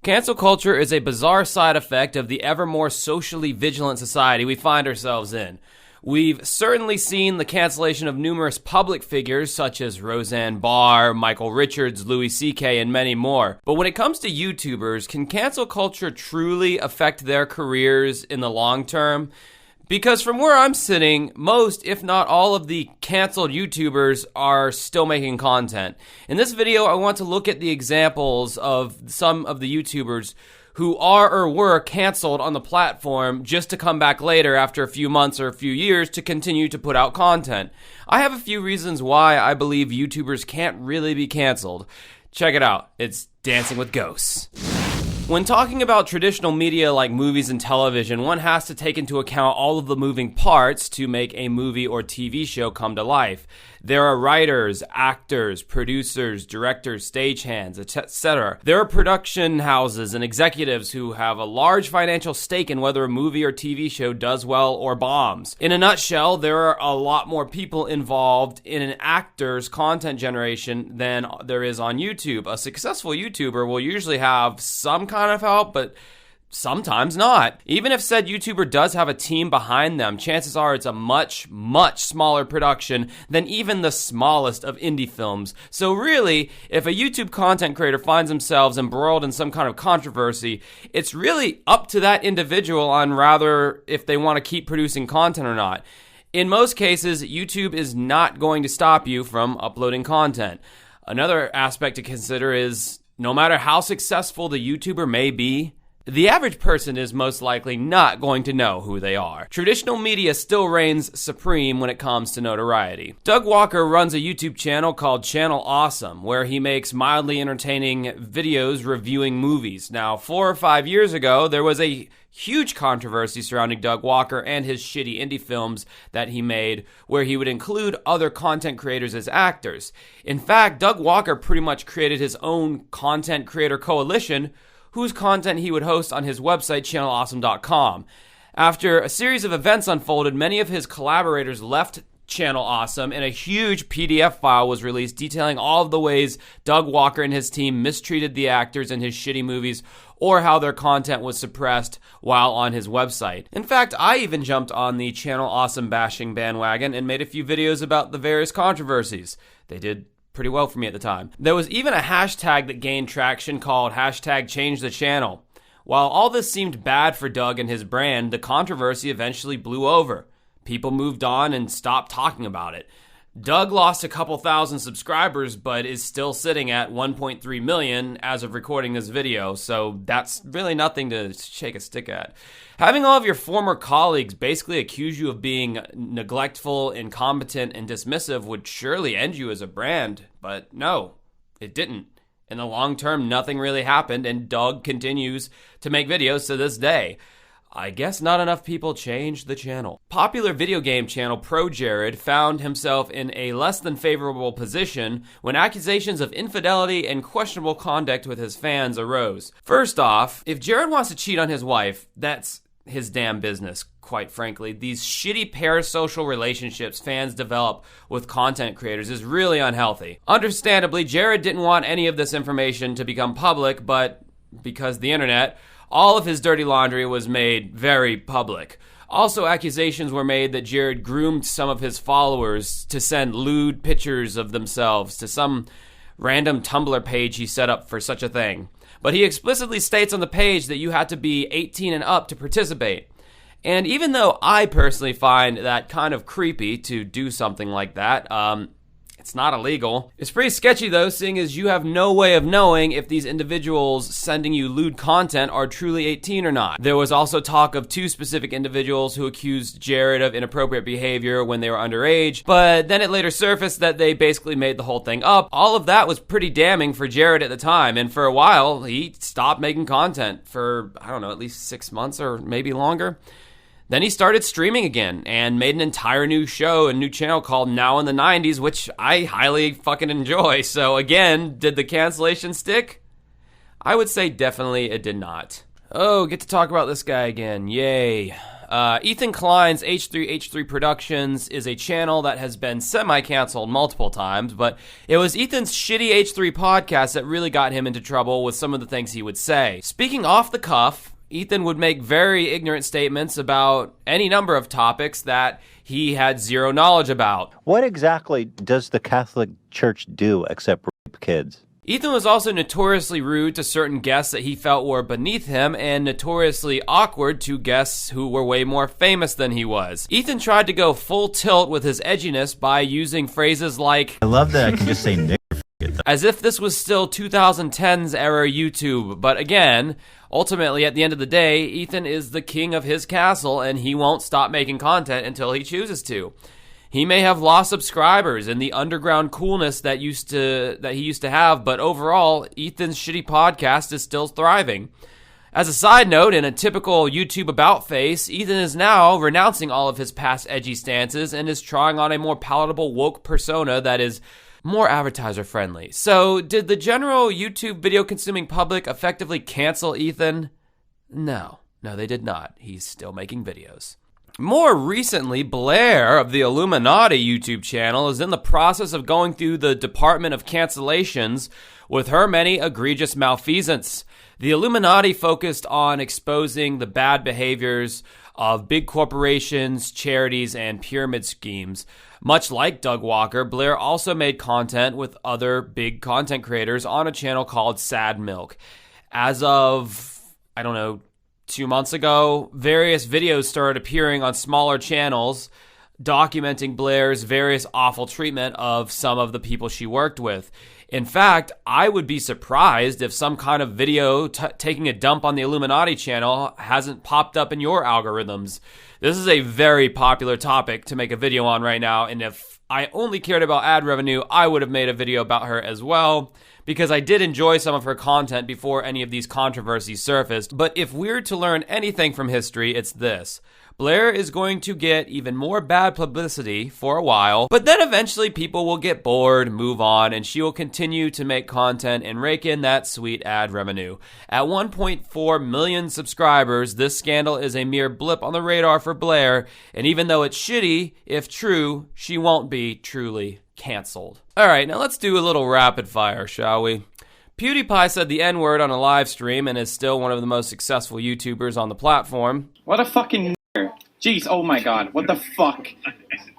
Cancel culture is a bizarre side effect of the ever more socially vigilant society we find ourselves in. We've certainly seen the cancellation of numerous public figures such as Roseanne Barr, Michael Richards, Louis C.K., and many more. But when it comes to YouTubers, can cancel culture truly affect their careers in the long term? Because from where I'm sitting, most, if not all, of the canceled YouTubers are still making content. In this video, I want to look at the examples of some of the YouTubers who are or were canceled on the platform just to come back later after a few months or a few years to continue to put out content. I have a few reasons why I believe YouTubers can't really be canceled. Check it out. It's Dancing with Ghosts. When talking about traditional media like movies and television, one has to take into account all of the moving parts to make a movie or TV show come to life. There are writers, actors, producers, directors, stagehands, etc. There are production houses and executives who have a large financial stake in whether a movie or TV show does well or bombs. In a nutshell, there are a lot more people involved in an actor's content generation than there is on YouTube. A successful YouTuber will usually have some kind of help, but sometimes not. Even if said YouTuber does have a team behind them, chances are it's a much, much smaller production than even the smallest of indie films. So really, if a YouTube content creator finds themselves embroiled in some kind of controversy, it's really up to that individual on rather if they want to keep producing content or not. In most cases, YouTube is not going to stop you from uploading content. Another aspect to consider is no matter how successful the YouTuber may be, the average person is most likely not going to know who they are. Traditional media still reigns supreme when it comes to notoriety. Doug Walker runs a YouTube channel called Channel Awesome, where he makes mildly entertaining videos reviewing movies. Now, 4 or 5 years ago, there was a huge controversy surrounding Doug Walker and his shitty indie films that he made, where he would include other content creators as actors. In fact, Doug Walker pretty much created his own content creator coalition, whose content he would host on his website, channelawesome.com. After a series of events unfolded, many of his collaborators left Channel Awesome, and a huge PDF file was released detailing all of the ways Doug Walker and his team mistreated the actors in his shitty movies, or how their content was suppressed while on his website. In fact, I even jumped on the Channel Awesome bashing bandwagon and made a few videos about the various controversies. They did pretty well for me at the time. There was even a hashtag that gained traction called #ChangeTheChannel. While all this seemed bad for Doug and his brand, the controversy eventually blew over. People moved on and stopped talking about it. Doug lost a couple thousand subscribers, but is still sitting at 1.3 million as of recording this video, so that's really nothing to shake a stick at. Having all of your former colleagues basically accuse you of being neglectful, incompetent, and dismissive would surely end you as a brand, but no, it didn't. In the long term, nothing really happened, and Doug continues to make videos to this day. I guess not enough people changed the channel. Popular video game channel Pro Jared found himself in a less than favorable position when accusations of infidelity and questionable conduct with his fans arose. First off, if Jared wants to cheat on his wife, that's his damn business, quite frankly. These shitty parasocial relationships fans develop with content creators is really unhealthy. Understandably, Jared didn't want any of this information to become public, but because the internet, all of his dirty laundry was made very public. Also, accusations were made that Jared groomed some of his followers to send lewd pictures of themselves to some random Tumblr page he set up for such a thing. But he explicitly states on the page that you had to be 18 and up to participate. And even though I personally find that kind of creepy to do something like that, it's not illegal. It's pretty sketchy though, seeing as you have no way of knowing if these individuals sending you lewd content are truly 18 or not. There was also talk of 2 specific individuals who accused Jared of inappropriate behavior when they were underage, but then it later surfaced that they basically made the whole thing up. All of that was pretty damning for Jared at the time, and for a while, he stopped making content for, I don't know, at least 6 months or maybe longer. Then he started streaming again and made an entire new show, a new channel called Now in the 90s, which I highly fucking enjoy. So again, did the cancellation stick? I would say definitely it did not. Oh, get to talk about this guy again. Yay. Ethan Klein's H3H3 Productions is a channel that has been semi-canceled multiple times, but it was Ethan's shitty H3 podcast that really got him into trouble with some of the things he would say. Speaking off the cuff, Ethan would make very ignorant statements about any number of topics that he had zero knowledge about. What exactly does the Catholic Church do except rape kids? Ethan was also notoriously rude to certain guests that he felt were beneath him and notoriously awkward to guests who were way more famous than he was. Ethan tried to go full tilt with his edginess by using phrases like, I love that I can just say nigger. As if this was still 2010s era YouTube. But again, ultimately, at the end of the day, Ethan is the king of his castle and he won't stop making content until he chooses to. He may have lost subscribers and the underground coolness that he used to have, but overall, Ethan's shitty podcast is still thriving. As a side note, in a typical YouTube about face, Ethan is now renouncing all of his past edgy stances and is trying on a more palatable woke persona that is more advertiser friendly. So, did the general YouTube video consuming public effectively cancel Ethan? No, they did not. He's still making videos. More recently, Blair of the Illuminati YouTube channel is in the process of going through the Department of Cancellations with her many egregious malfeasance. The Illuminati focused on exposing the bad behaviors of big corporations, charities, and pyramid schemes. Much like Doug Walker, Blair also made content with other big content creators on a channel called Sad Milk. As of, 2 months ago, various videos started appearing on smaller channels documenting Blair's various awful treatment of some of the people she worked with. In fact, I would be surprised if some kind of video taking a dump on the Illuminati channel hasn't popped up in your algorithms. This is a very popular topic to make a video on right now, and if I only cared about ad revenue, I would have made a video about her as well, because I did enjoy some of her content before any of these controversies surfaced. But if we're to learn anything from history, it's this. Blair is going to get even more bad publicity for a while, but then eventually people will get bored, move on, and she will continue to make content and rake in that sweet ad revenue. At 1.4 million subscribers, this scandal is a mere blip on the radar for Blair, and even though it's shitty, if true, she won't be truly canceled. Alright, now let's do a little rapid fire, shall we? PewDiePie said the N-word on a live stream and is still one of the most successful YouTubers on the platform. What a fucking jeez, oh my god, what the fuck?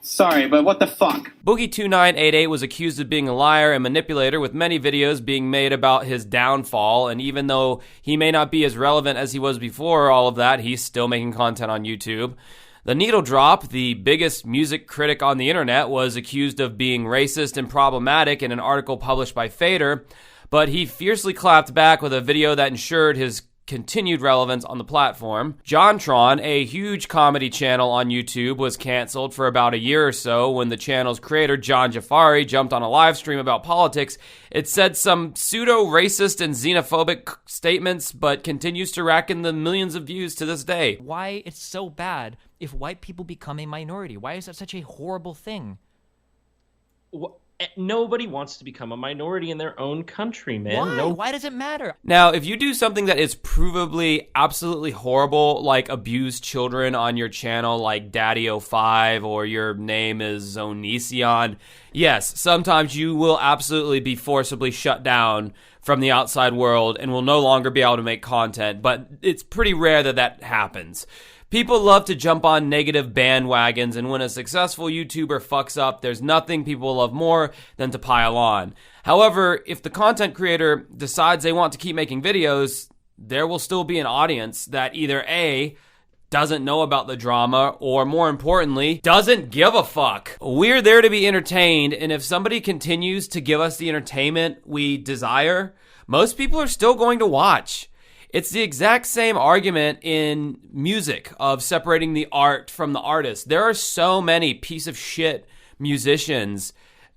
Sorry, but what the fuck? Boogie2988 was accused of being a liar and manipulator, with many videos being made about his downfall, and even though he may not be as relevant as he was before all of that, he's still making content on YouTube. The Needle Drop, the biggest music critic on the internet, was accused of being racist and problematic in an article published by Fader, but he fiercely clapped back with a video that ensured his continued relevance on the platform. JonTron, a huge comedy channel on YouTube, was canceled for about a year or so when the channel's creator, John Jafari, jumped on a live stream about politics. It said some pseudo-racist and xenophobic statements, but continues to rack in the millions of views to this day. Why it's so bad if white people become a minority? Why is that such a horrible thing? Nobody wants to become a minority in their own country, man. Why? Why does it matter? Now, if you do something that is provably absolutely horrible, like abuse children on your channel, like Daddy05, or your name is Onision, yes, sometimes you will absolutely be forcibly shut down from the outside world and will no longer be able to make content, but it's pretty rare that that happens. People love to jump on negative bandwagons, and when a successful YouTuber fucks up, there's nothing people love more than to pile on. However, if the content creator decides they want to keep making videos, there will still be an audience that either A, doesn't know about the drama, or more importantly, doesn't give a fuck. We're there to be entertained, and if somebody continues to give us the entertainment we desire, most people are still going to watch. It's the exact same argument in music of separating the art from the artist. There are so many piece of shit musicians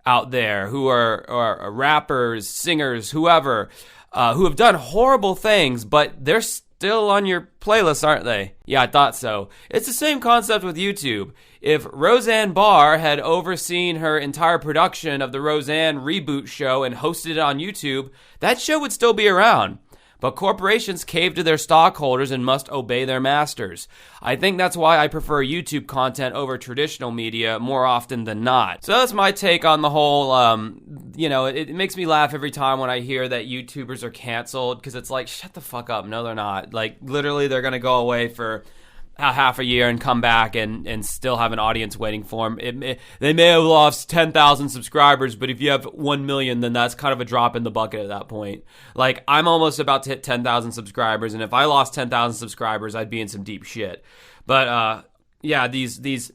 out there who are rappers, singers, whoever, who have done horrible things, but they're still on your playlist, aren't they? Yeah, I thought so. It's the same concept with YouTube. If Roseanne Barr had overseen her entire production of the Roseanne reboot show and hosted it on YouTube, that show would still be around. But corporations cave to their stockholders and must obey their masters. I think that's why I prefer YouTube content over traditional media more often than not. So that's my take on the whole, it makes me laugh every time when I hear that YouTubers are canceled, because it's like, shut the fuck up. No, they're not. Like, literally, they're going to go away for a half a year and come back and still have an audience waiting for them. They may have lost 10,000 subscribers, but if you have 1 million, then that's kind of a drop in the bucket at that point. Like, I'm almost about to hit 10,000 subscribers, and if I lost 10,000 subscribers, I'd be in some deep shit. But these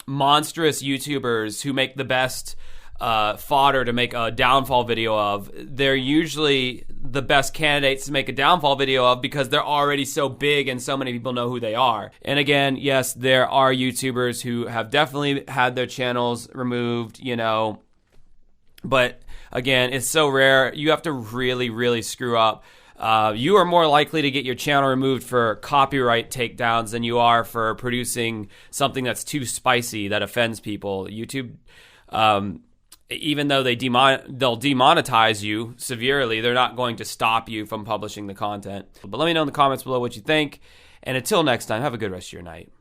monstrous YouTubers who make the best fodder to make a downfall video of, they're usually the best candidates to make a downfall video of because they're already so big and so many people know who they are. And again, yes, there are YouTubers who have definitely had their channels removed, but again, it's so rare. You have to really, really screw up. You are more likely to get your channel removed for copyright takedowns than you are for producing something that's too spicy that offends people. YouTube, even though they'll demonetize you severely, they're not going to stop you from publishing the content. But let me know in the comments below what you think. And until next time, have a good rest of your night.